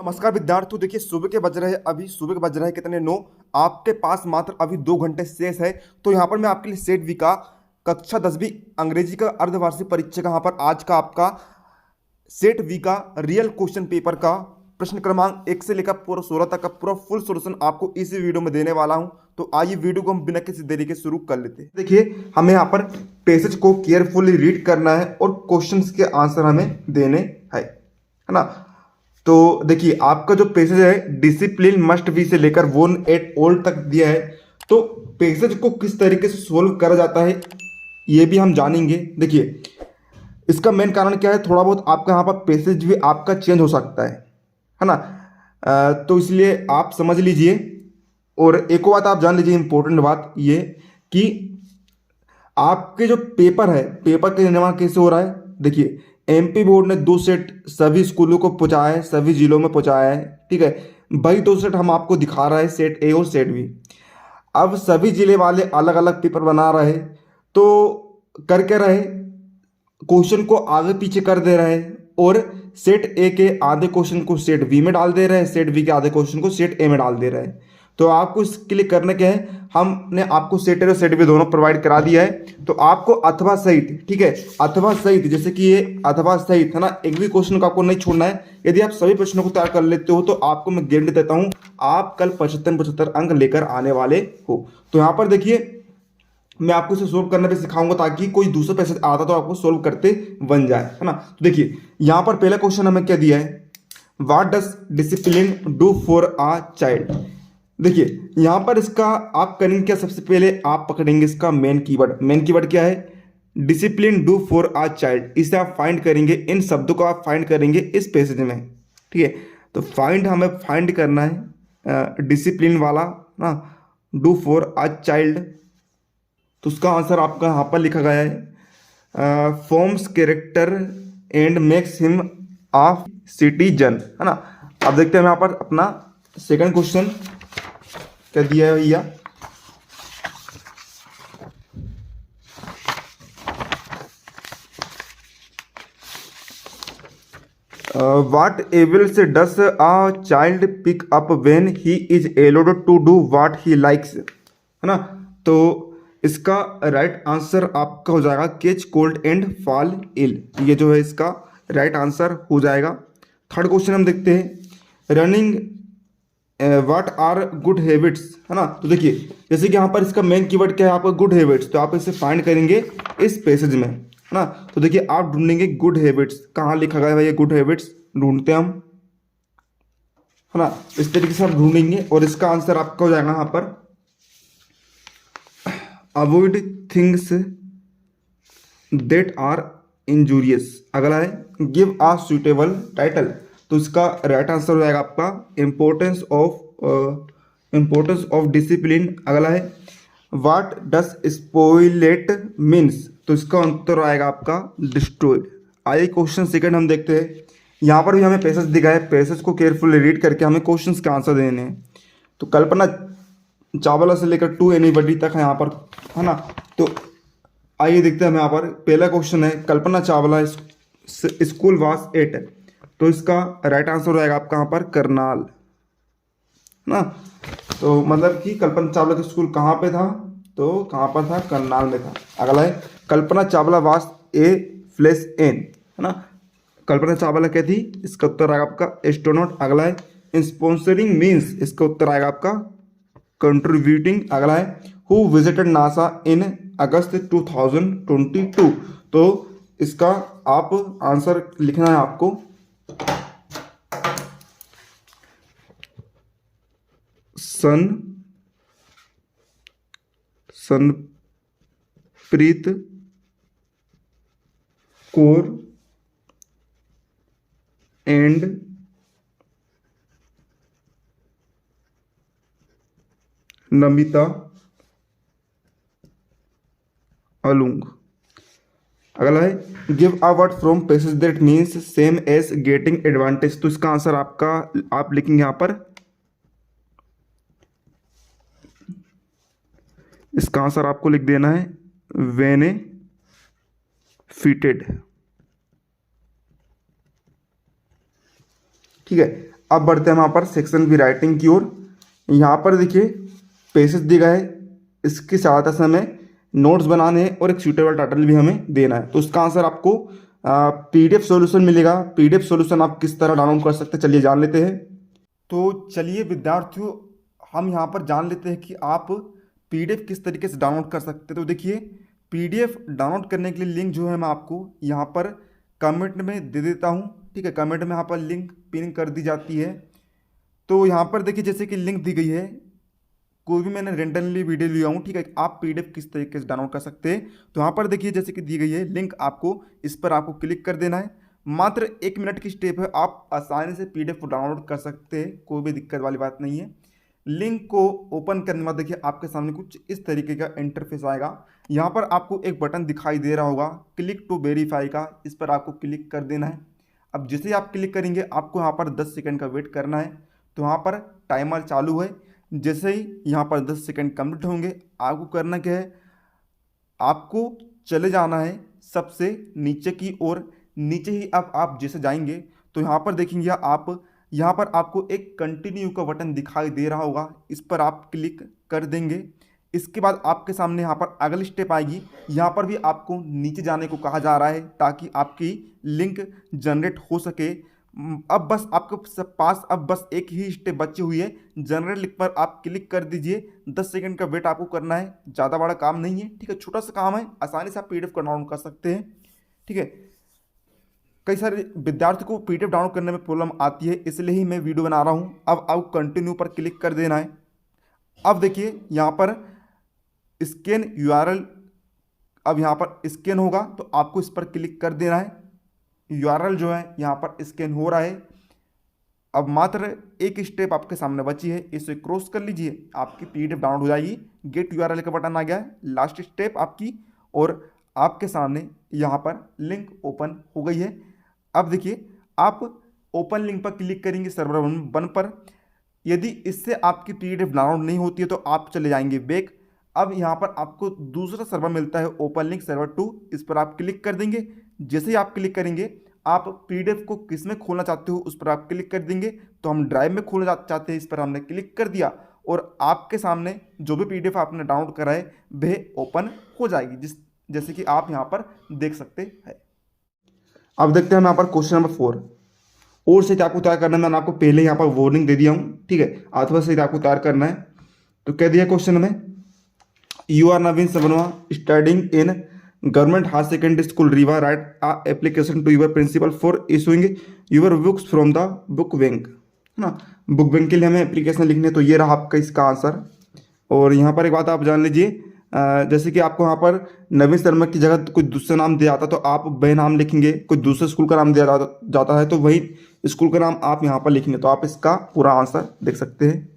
नमस्कार विद्यार्थियों। देखिए सुबह के बज रहे हैं कितने 9। आपके पास मात्र अभी 2 घंटे शेष है। तो यहाँ पर मैं आपके लिए सेट वी का कक्षा 10वीं अंग्रेजी का अर्धवार्षिक परीक्षा का यहाँ पर आज का आपका सेट वी का रियल क्वेश्चन पेपर का प्रश्न क्रमांक 1 से लेकर पूरा 16 तक का पूरा फुल सॉल्यूशन आपको इसी वीडियो में देने वाला हूं। तो आइए वीडियो को हम बिना किसी देरी के शुरू कर लेते हैं। देखिए हमें यहाँ पर पैसेज को केयरफुली रीड करना है और क्वेश्चंस के आंसर हमें देने है ना। तो देखिए आपका जो पैसेज है डिसिप्लिन मस्ट बी से लेकर 1 ओल्ड तक दिया है। तो पैसेज को किस तरीके से सोल्व करा जाता है ये भी हम जानेंगे। देखिए इसका मेन कारण क्या है, थोड़ा बहुत आपका यहाँ पर पैसेज भी आपका चेंज हो सकता है ना। तो इसलिए आप समझ लीजिए। और एक और बात आप जान लीजिए, इंपॉर्टेंट बात ये कि आपके जो पेपर है, पेपर का निर्माण कैसे हो रहा है। देखिए एमपी बोर्ड ने 2 सेट सभी स्कूलों को पहुंचाया है, सभी जिलों में पहुंचाया है, ठीक है। वही 2 सेट हम आपको दिखा रहा है, सेट ए और सेट बी। अब सभी जिले वाले अलग अलग पेपर बना रहे, तो कर क्या रहे, क्वेश्चन को आगे पीछे कर दे रहे हैं और सेट ए के आधे क्वेश्चन को सेट बी में डाल दे रहे हैं, सेट बी के आधे क्वेश्चन को सेट ए में डाल दे रहे हैं। तो आपको इसके लिए करना क्या है, हमने आपको सेट ए और सेट बी दोनों प्रोवाइड करा दिया है। तो आपको अथवा सहित, ठीक है, अथवा सहित, जैसे कि ये अथवा सहित है ना, एक भी क्वेश्चन को आपको नहीं छोड़ना है। यदि आप सभी प्रश्नों को तैयार कर लेते हो तो आपको मैं गारंटी देता हूं आप कल 75 अंक लेकर आने वाले हो। तो यहाँ पर देखिए मैं आपको इसे सोल्व करना भी सिखाऊंगा ताकि कोई दूसरा पैसेज आता तो आपको सोल्व करते बन जाए, है ना। तो देखिए यहाँ पर पहला क्वेश्चन हमें क्या दिया है, what does discipline do for a child. देखिए यहाँ पर इसका आप करेंगे क्या, सबसे पहले आप पकड़ेंगे इसका मेन कीवर्ड। मेन कीवर्ड क्या है, discipline do for a child. इसे आप फाइंड करेंगे, इन शब्दों को आप फाइंड करेंगे इस पैसेज में, ठीक है। तो हमें फाइंड करना है डिसिप्लिन वाला ना, डू फॉर अ चाइल्ड। तो उसका आंसर आपका यहाँ पर लिखा गया है forms character and makes him a citizen, है ना। अब देखते हैं यहाँ पर अपना सेकंड क्वेश्चन क्या दिया है भैया। What ables does a child pick up when he is allowed to do what he likes, है ना। तो इसका राइट आंसर आपका हो जाएगा catch cold and fall ill. ये जो है इसका राइट आंसर हो जाएगा। थर्ड क्वेश्चन हम देखते हैं, running what are good habits, है ना। तो देखिए जैसे कि यहाँ पर इसका मेन कीवर्ड क्या है आपका गुड हैबिट्स, तो आप इसे फाइंड करेंगे इस पैसेज में, है ना। तो देखिए आप ढूंढेंगे गुड हैबिट्स, कहाँ लिखा गया है ये गुड हैबिट्स, ढूंढते हैं हम, है ना। इस तरीके से आप ढूंढेंगे और इसका आंसर आपका हो जाएगा यहाँ पर avoid things that are injurious. अगला है गिव अ सुटेबल टाइटल। तो इसका राइट आंसर हो जाएगा आपका इम्पोर्टेंस ऑफ डिसिप्लिन। अगला है व्हाट डस स्पॉइलेट मीन्स। तो इसका उत्तर आएगा आपका डिस्ट्रॉय। आइए क्वेश्चन सेकंड हम देखते हैं। यहाँ पर भी हमें पैसेज दिखा है, पैसेज को केयरफुली रीड करके हमें क्वेश्चंस के आंसर देने हैं। तो कल्पना चावला से लेकर टू एनीबडी तक है यहाँ पर, है ना। तो आइए देखते हैं हम यहाँ पर पहला क्वेश्चन है कल्पना चावला स्कूल वास 8। तो इसका राइट आंसर हो जाएगा आपका यहाँ पर करनाल, है ना। तो मतलब कि कल्पना चावला का स्कूल कहाँ पे था, तो कहाँ पर था, करनाल में था। अगला है कल्पना चावला वास A+N, है ना। कल्पना चावला क्या थी, इसका उत्तर आएगा आपका एस्ट्रोनॉट। अगला है स्पॉन्सरिंग मीन्स, इसका उत्तर आएगा आपका कंट्रीब्यूटिंग। अगला है who visited NASA in August 2022। तो इसका आप आंसर लिखना है आपको सनप्रीत कौर एंड नमिता अलुंग। अगला है give a word from passage that means same as getting advantage. तो इसका आंसर आपका आप लिखेंगे यहाँ पर, इसका आंसर आपको लिख देना है बेनिफिटेड, ठीक है। अब बढ़ते हैं यहाँ पर सेक्शन बी राइटिंग की ओर। यहाँ पर देखिए पेसेज दिया गया है, इसकी सहायता से हमें नोट्स बनाने हैं और एक सूटेबल टाइटल भी हमें देना है। तो उसका आंसर आपको पीडीएफ सॉल्यूशन मिलेगा। पीडीएफ सॉल्यूशन आप किस तरह डाउनलोड कर सकते हैं, चलिए जान लेते हैं। तो चलिए विद्यार्थियों, हम यहाँ पर जान लेते हैं कि आप पीडीएफ किस तरीके से डाउनलोड कर सकते हैं। तो देखिए पीडीएफ डाउनलोड करने के लिए लिंक जो है मैं आपको यहाँ पर कमेंट में दे देता हूँ, ठीक है। कमेंट में यहाँ पर लिंक पिन कर दी जाती है। तो यहाँ पर देखिए जैसे कि लिंक दी गई है, कोई भी मैंने रेंडमली वीडियो लिया हूँ, ठीक है। आप पीडीएफ किस तरीके से डाउनलोड कर सकते हैं, तो यहाँ पर देखिए जैसे कि दी गई है लिंक, आपको इस पर आपको क्लिक कर देना है। मात्र 1 मिनट की स्टेप है, आप आसानी से पीडीएफ को डाउनलोड कर सकते हैं, कोई भी दिक्कत वाली बात नहीं है। लिंक को ओपन करने के बाद देखिए आपके सामने कुछ इस तरीके का इंटरफेस आएगा। यहाँ पर आपको एक बटन दिखाई दे रहा होगा क्लिक टू वेरीफाई का, इस पर आपको क्लिक कर देना है। अब जैसे ही आप क्लिक करेंगे आपको यहाँ पर 10 सेकंड का वेट करना है। तो यहाँ पर टाइमर चालू है। जैसे ही यहाँ पर 10 सेकंड कंप्लीट होंगे, आपको करना क्या है, आपको चले जाना है सबसे नीचे की ओर। नीचे ही अब आप जैसे जाएंगे तो यहाँ पर देखेंगे आप, यहाँ पर आपको एक कंटिन्यू का बटन दिखाई दे रहा होगा, इस पर आप क्लिक कर देंगे। इसके बाद आपके सामने यहाँ पर अगली स्टेप आएगी। यहाँ पर भी आपको नीचे जाने को कहा जा रहा है ताकि आपकी लिंक जनरेट हो सके। अब बस आपके पास अब बस एक ही स्टेप बची हुई है, जनरेट लिंक पर आप क्लिक कर दीजिए। 10 सेकंड का वेट आपको करना है, ज़्यादा बड़ा काम नहीं है, ठीक है। छोटा सा काम है, आसानी से आप पीडीएफ को डाउनलोड कर सकते हैं, ठीक है। कई सारे विद्यार्थी को पीडीएफ डाउनलोड करने में प्रॉब्लम आती है, इसलिए ही मैं वीडियो बना रहा हूँ। अब आपको कंटिन्यू पर क्लिक कर देना है। अब देखिए यहाँ पर स्कैन यूआरएल, अब यहाँ पर स्कैन होगा तो आपको इस पर क्लिक कर देना है। यूआरएल जो है यहाँ पर स्कैन हो रहा है। अब मात्र एक स्टेप आपके सामने बची है, इसे क्रॉस कर लीजिए, आपकी पीडीएफ डाउनलोड हो जाएगी। गेट यूआरएल का बटन आ गया है, लास्ट स्टेप आपकी, और आपके सामने यहाँ पर लिंक ओपन हो गई है। अब देखिए आप ओपन लिंक पर क्लिक करेंगे सर्वर 1 पर। यदि इससे आपकी पीडीएफ डाउनलोड नहीं होती है तो आप चले जाएंगे बैक। अब यहाँ पर आपको दूसरा सर्वर मिलता है ओपन लिंक सर्वर 2, इस पर आप क्लिक कर देंगे। जैसे ही आप क्लिक करेंगे, आप पीडीएफ को किस में खोलना चाहते हो उस पर आप क्लिक कर देंगे। तो हम ड्राइव में खोलना चाहते हैं, इस पर हमने क्लिक कर दिया और आपके सामने जो भी पीडीएफ आपने डाउनलोड करा है वह ओपन हो जाएगी, जैसे कि आप यहाँ पर देख सकते हैं। अब देखते हैं हम यहाँ पर क्वेश्चन नंबर 4। और से आपको तैयार करना है, मैंने आपको पहले यहाँ पर वार्निंग दे दिया हूँ, ठीक है। अथवा से आपको तैयार करना है। तो कह दिया क्वेश्चन में, you are Naveen Sabnava studying in government higher secondary school Rewa, write a application to your principal for issuing your books from the book bank, है ना। बुक बैंक के लिए हमें एप्लीकेशन लिखनी है। तो ये रहा आपका इसका आंसर। और यहाँ पर एक बात आप जान लीजिए, जैसे कि आपको यहाँ पर नवीन शर्मा की जगह कोई दूसरा नाम दिया जाता तो आप वह नाम लिखेंगे, कोई दूसरे स्कूल का नाम दिया जाता है तो वही स्कूल का नाम आप यहाँ पर लिखेंगे। तो आप इसका पूरा आंसर देख सकते हैं।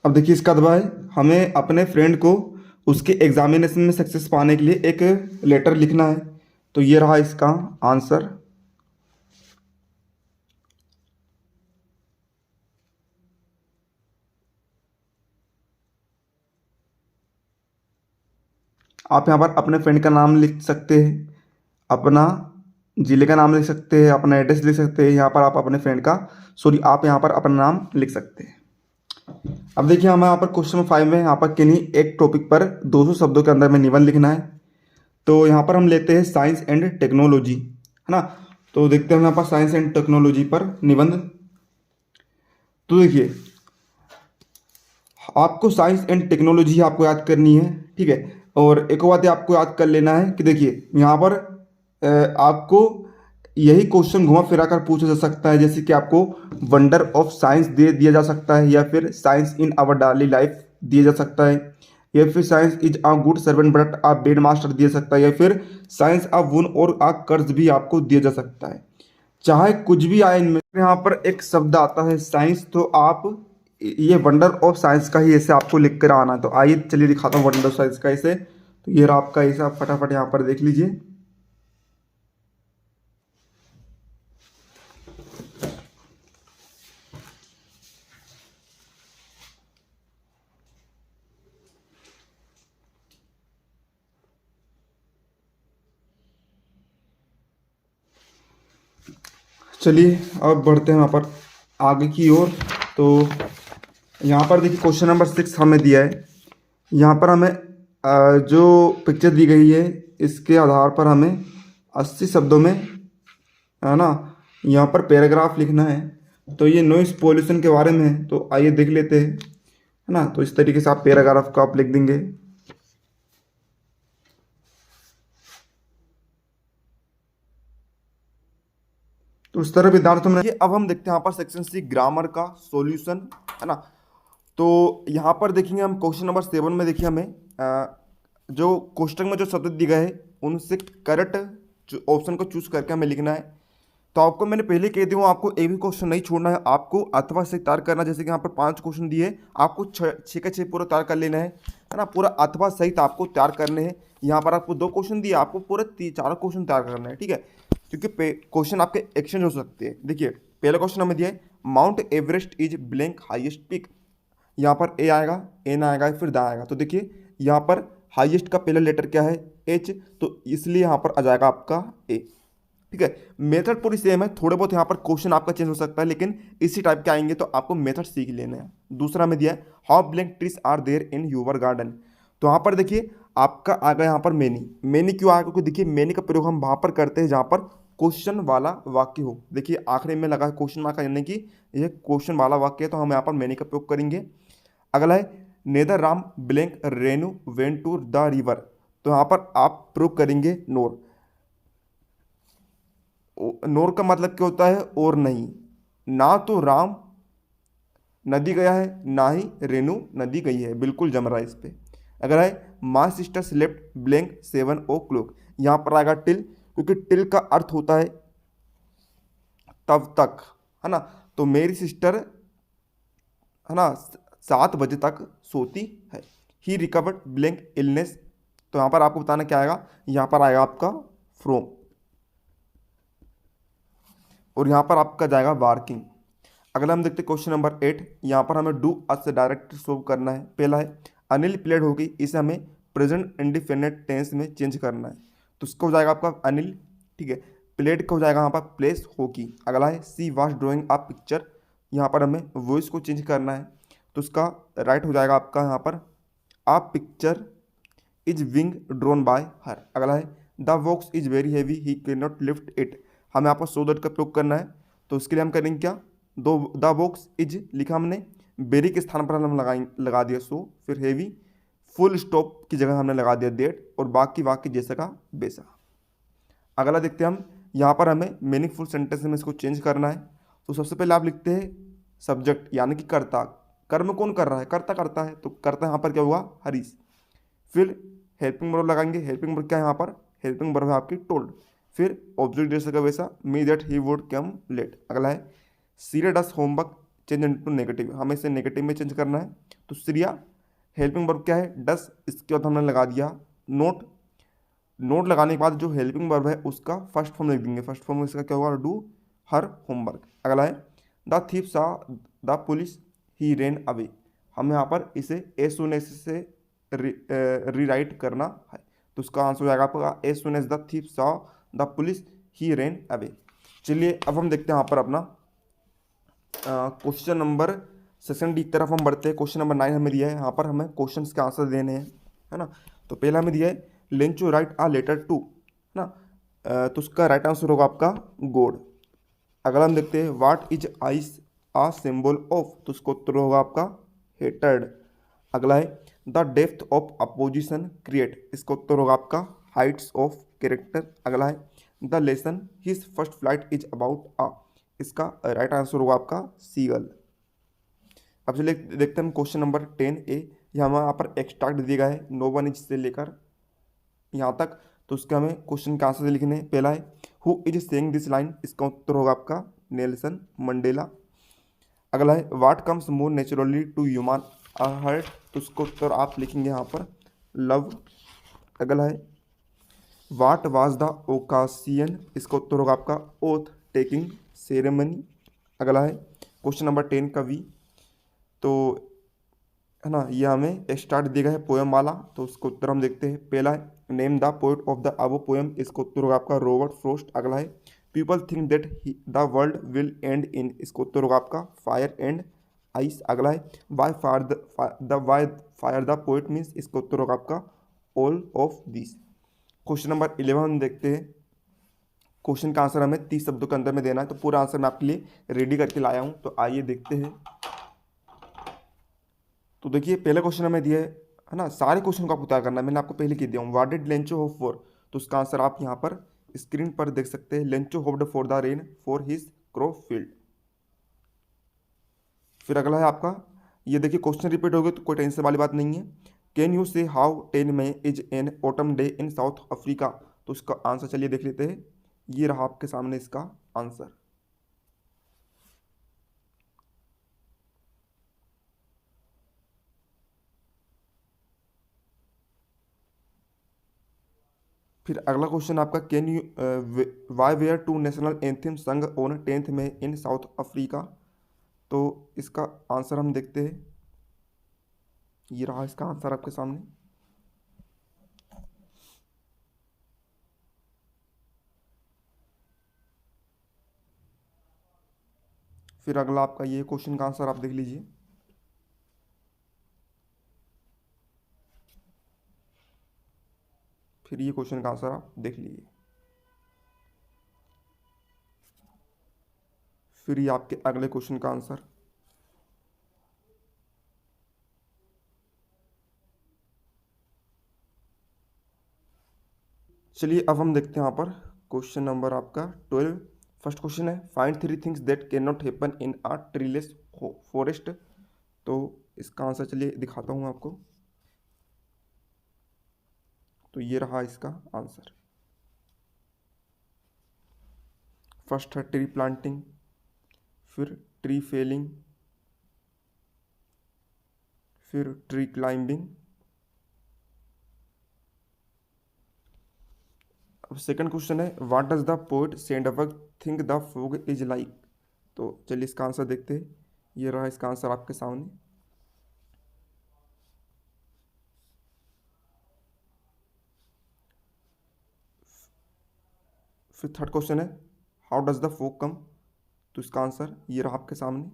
अब देखिए इसका दबा है, हमें अपने फ्रेंड को उसके एग्जामिनेशन में सक्सेस पाने के लिए एक लेटर लिखना है। तो ये रहा इसका आंसर। आप यहाँ पर अपने फ्रेंड का नाम लिख सकते हैं, अपना जिले का नाम लिख सकते हैं, अपना एड्रेस लिख सकते हैं। यहाँ पर आप अपने फ्रेंड का आप यहाँ पर अपना नाम लिख सकते हैं। अब देखिए हमें यहाँ पर क्वेश्चन नंबर 5 में यहाँ पर किन्हीं एक टॉपिक पर 200 शब्दों के अंदर में निबंध लिखना है। तो यहाँ पर हम लेते हैं साइंस एंड टेक्नोलॉजी, है ना। तो देखते हैं यहाँ पर साइंस एंड टेक्नोलॉजी पर निबंध। तो देखिए आपको साइंस एंड टेक्नोलॉजी आपको याद करनी है, ठीक है। और एक बात आपको याद कर लेना है कि देखिए यहाँ पर आपको यही क्वेश्चन घुमा फिरा कर पूछा जा सकता है, जैसे कि आपको वंडर ऑफ साइंस दे दिया जा सकता है, या फिर science in our daily life दिया जा सकता है, या फिर science is a good servant but a bad master दिया जा सकता है, या फिर साइंस अ वुन और अ कर्ज भी आपको दिया जा सकता है। चाहे कुछ भी आए इनमें, यहाँ पर एक शब्द आता है साइंस, तो आप ये वंडर ऑफ साइंस का ही ऐसे आपको लिख कर आना। तो आइए चलिए दिखाता हूँ वंडर ऑफ साइंस का ऐसे। तो ये रहा आपका ऐसा, फटाफट यहाँ पर देख लीजिए। चलिए अब बढ़ते हैं यहाँ पर आगे की ओर। तो यहाँ पर देखिए क्वेश्चन नंबर 6 हमें दिया है। यहाँ पर हमें जो पिक्चर दी गई है इसके आधार पर हमें 80 शब्दों में, है ना, यहाँ पर पैराग्राफ लिखना है। तो ये नॉइस पोल्यूशन के बारे में है, तो आइए देख लेते हैं, है ना। तो इस तरीके से आप पैराग्राफ को आप लिख देंगे। तो इस तरह विद्यार्थियों में अब हम देखते हैं यहाँ पर सेक्शन सी ग्रामर का सॉल्यूशन, है ना। तो यहाँ पर देखेंगे हम क्वेश्चन नंबर 7 में। देखिए हमें जो क्वेश्चन में जो शब्द दिए गए हैं उनसे करेक्ट ऑप्शन को चूज करके हमें लिखना है। तो आपको मैंने पहले कह दिया हूँ, आपको एक भी क्वेश्चन नहीं छोड़ना है, आपको अथवा से तैयार करना। जैसे कि यहाँ पर 5 क्वेश्चन दिए, आपको 6 के 6 पूरा तैयार कर लेना है ना। पूरा अथवा सहित आपको तैयार करने हैं। यहाँ पर आपको 2 क्वेश्चन दिए, आपको पूरे 4 क्वेश्चन तैयार करना है, ठीक है। क्योंकि क्वेश्चन आपके एक्सचेंज हो सकते हैं। देखिए पहला क्वेश्चन हमें दिया है, mount Everest is blank highest peak. यहाँ पर ए आएगा, एन आएगा, फिर दा आएगा। तो देखिए यहाँ पर हाईएस्ट का पहला लेटर क्या है, एच, तो इसलिए यहाँ पर आ जाएगा आपका ए, ठीक है। मेथड पूरी सेम है, थोड़े बहुत यहाँ पर क्वेश्चन आपका चेंज हो सकता है, लेकिन इसी टाइप के आएंगे तो आपको मेथड सीख लेना है। दूसरा में दिया है, how blank trees are there in your garden. तो यहाँ पर देखिए आपका आ गया यहाँ पर मैनी। मैनी क्यों आया, क्योंकि देखिए मैनी का प्रयोग हम वहाँ पर करते हैं जहाँ पर क्वेश्चन वाला वाक्य हो। देखिए आखिरी में लगा क्वेश्चन मार्क, यानी कि यह क्वेश्चन वाला वाक्य है, तो हम यहाँ पर मैनी का प्रयोग करेंगे। अगला है, neither Ram blank Renu went to the river. तो यहाँ पर आप प्रयोग करेंगे नोर। नोर का मतलब क्या होता है, और नहीं। ना तो राम नदी गया है, ना ही रेनू नदी गई है, बिल्कुल जम रहा है इस पे। अगर है, my sister slept blank 7 o'clock। यहाँ पर आएगा टिल, क्योंकि टिल का अर्थ होता है तब तक, है ना। तो मेरी सिस्टर, है ना, 7 बजे तक सोती है। ही रिकवर्ड ब्लैंक इलनेस। तो यहाँ पर आपको बताना क्या आएगा, यहाँ पर आएगा आपका फ्रोम, और यहाँ पर आपका जाएगा वर्किंग। अगला हम देखते हैं क्वेश्चन नंबर 8। यहाँ पर हमें डू अस से डायरेक्ट सोल्व करना है। पहला है, अनिल प्लेड होगी, इसे हमें प्रेजेंट इंडिफिनिट टेंस में चेंज करना है। तो इसका हो जाएगा आपका अनिल, ठीक है। प्लेड का हो जाएगा यहाँ पर प्लेस होगी। अगला है, she was drawing a picture. यहाँ पर हमें वॉइस को चेंज करना है, तो उसका राइट हो जाएगा आपका यहाँ पर, a picture is being drawn by her. अगला है, the box is very heavy he can not lift it. हमें यहाँ पर सो दैट का प्रयोग करना है, तो उसके लिए हम करेंगे क्या, दो द बॉक्स इज लिखा हमने, बेरी के स्थान पर हम लगा दिया सो, फिर हैवी, फुल स्टॉप की जगह हमने लगा दिया डेट, और बाकी वाक्य जैसा का वैसा। अगला देखते हैं हम, यहाँ पर हमें मीनिंगफुल सेंटेंस में इसको चेंज करना है। तो सबसे पहले आप लिखते हैं सब्जेक्ट, यानी कि कर्ता। कर्म कौन कर रहा है, कर्ता करता है, तो कर्ता यहाँ पर क्या हुआ, हरीश। फिर हेल्पिंग वर्ब लगाएंगे। हेल्पिंग वर्ब क्या है यहाँ पर, हेल्पिंग वर्ब है आपकी टोल्ड। फिर ऑब्जेक्ट जैसे का वैसा, me that he would come late. अगला है, सीरिया does homework change into negative. हमें इसे नेगेटिव में चेंज करना है। तो सीरिया हेल्पिंग वर्ब क्या है, डस, इसके बाद हमने लगा दिया नोट। नोट लगाने के बाद जो हेल्पिंग वर्ब है उसका फर्स्ट फॉर्म लिख देंगे। फर्स्ट फॉर्म इसका क्या होगा, डू हर होमवर्क। अगला है, the thief saw the police he ran away. हमें यहाँ पर इसे एज सुन एज से रीराइट करना है। तो उसका आंसर हो जाएगा आपका, as soon as the thief saw the police he ran away. चलिए अब हम देखते हैं यहाँ पर अपना क्वेश्चन नंबर सेक्शन डी की तरफ हम बढ़ते हैं। क्वेश्चन नंबर 9 हमें दिया है। यहाँ पर हमें क्वेश्चन के आंसर देने हैं, है ना। तो पहला हमें दिया है, Lencho write a letter to, है ना। तो उसका राइट आंसर होगा आपका गॉड। अगला हम देखते हैं, what is ice a symbol of. तो उसका उत्तर होगा आपका हेटर्ड। अगला है, the depth of opposition create. इसका उत्तर होगा आपका हाइट्स ऑफ कैरेक्टर। अगला है, the lesson his first flight is about a. इसका राइट आंसर होगा आपका सीगल। अब चलिए देखते हैं हम क्वेश्चन नंबर 10A। यहाँ पर एक्सट्रैक्ट दिया गया है, नो वन इज से लेकर यहाँ तक। तो उसके हमें क्वेश्चन के आंसर लिखने हैं। पहला है, who is saying this line. इसका उत्तर होगा आपका नेल्सन मंडेला। अगला है, what comes more naturally to human heart. तो उसका उत्तर आप लिखेंगे यहाँ पर लव। अगला है, व्हाट वाज द ओकासियन। इसका उत्तर होगा आपका ओथ टेकिंग सेरेमनी। अगला है, क्वेश्चन नंबर 10 का वी, तो है ना, ये हमें स्टार्ट दिया गया है पोएम वाला। तो उसका उत्तर हम देखते हैं। पहला है, name the poet of the above poem. इसका उत्तर होगा आपका रॉबर्ट फ्रॉस्ट। अगला है, people think that the world will end in, इसका उत्तर होगा आपका फायर एंड आइस। अगला है why fire the poet means, इसका उत्तर होगा आपका all of this. Question number 11 हम देखते हैं। क्वेश्चन का आंसर हमें 30 शब्दों के अंदर में देना है, तो पूरा आंसर मैं आपके लिए रेडी करके लाया हूं, तो आइए देखते हैं। तो देखिए पहला क्वेश्चन हमें दिया है ना, सारे क्वेश्चन को आप उतार करना है, मैंने आपको पहले कह दिया हूँ। What did Lencho hope for, तो उसका आंसर आप यहाँ पर स्क्रीन पर देख सकते हैं। Lencho hoped for the rain for his crop field. फिर अगला है आपका, ये देखिए क्वेश्चन रिपीट हो गए तो कोई टेंशन वाली बात नहीं है। Can you say how 10 May is an autumn day in South Africa, तो उसका आंसर चलिए देख लेते हैं। ये रहा आपके सामने इसका आंसर। फिर अगला क्वेश्चन आपका, can you why were two national anthem sung on 10 May in South Africa, तो इसका आंसर हम देखते हैं। ये रहा इसका आंसर आपके सामने। फिर अगला आपका ये क्वेश्चन का आंसर आप देख लीजिए। फिर ये क्वेश्चन का आंसर आप देख लीजिए। फिर ये आपके अगले क्वेश्चन का आंसर। चलिए अब हम देखते हैं यहाँ पर क्वेश्चन नंबर आपका 12। फर्स्ट क्वेश्चन है, find 3 things that can not happen in a treeless forest, तो इसका आंसर चलिए दिखाता हूँ आपको। तो ये रहा इसका आंसर। फर्स्ट है ट्री प्लांटिंग, फिर ट्री फेलिंग, फिर ट्री क्लाइंबिंग। अब सेकंड क्वेश्चन है, what does the poet Sandburg think the fog is like, तो चलिए इसका आंसर देखते हैं। ये रहा इसका आंसर आपके सामने। फिर थर्ड क्वेश्चन है, हाउ डज द फॉग कम, तो इसका आंसर ये रहा आपके सामने।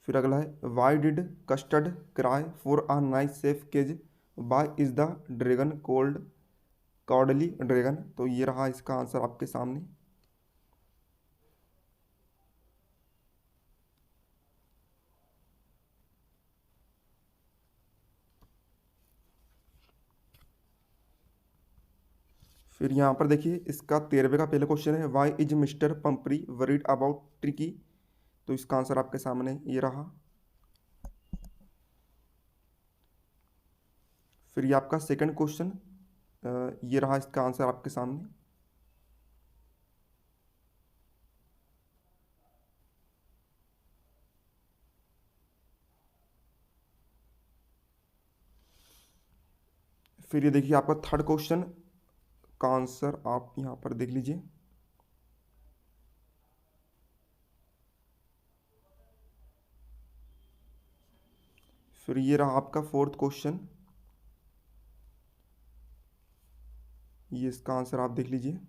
फिर अगला है, why did Custard cry for a nice safe cage, why is the dragon called cowardly dragon, तो ये रहा इसका आंसर आपके सामने। फिर यहाँ पर देखिए इसका 13वें का पहला क्वेश्चन है, why is mister Pumphrey worried about Tricki, तो इसका आंसर आपके सामने ये रहा। फिर ये आपका सेकंड क्वेश्चन, ये रहा इसका आंसर आपके सामने। फिर ये देखिए आपका थर्ड क्वेश्चन का आंसर आप यहाँ पर देख लीजिए। फिर ये रहा आपका फोर्थ क्वेश्चन, ये इसका आंसर आप देख लीजिए।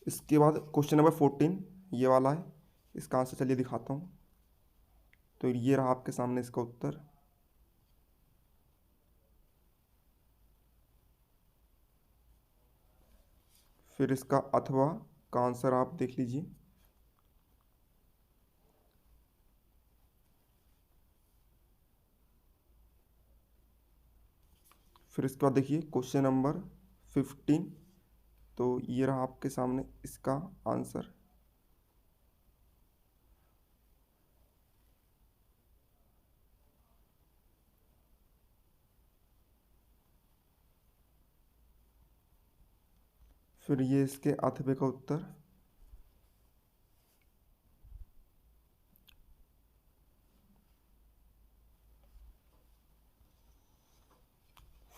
इसके बाद क्वेश्चन नंबर 14 ये वाला है, इसका आंसर चलिए दिखाता हूँ। तो ये रहा आपके सामने इसका उत्तर। फिर इसका अथवा का आंसर आप देख लीजिए। फिर इसके बाद देखिए क्वेश्चन नंबर 15, तो ये रहा आपके सामने इसका आंसर। फिर ये इसके अथवे का उत्तर।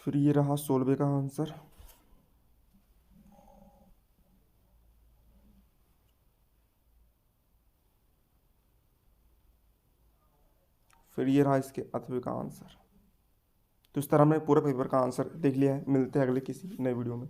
फिर ये रहा 16वें का आंसर। फिर ये रहा इसके अथवे का आंसर। तो इस तरह हमने पूरे पेपर का आंसर देख लिया है। मिलते हैं अगले किसी नए वीडियो में।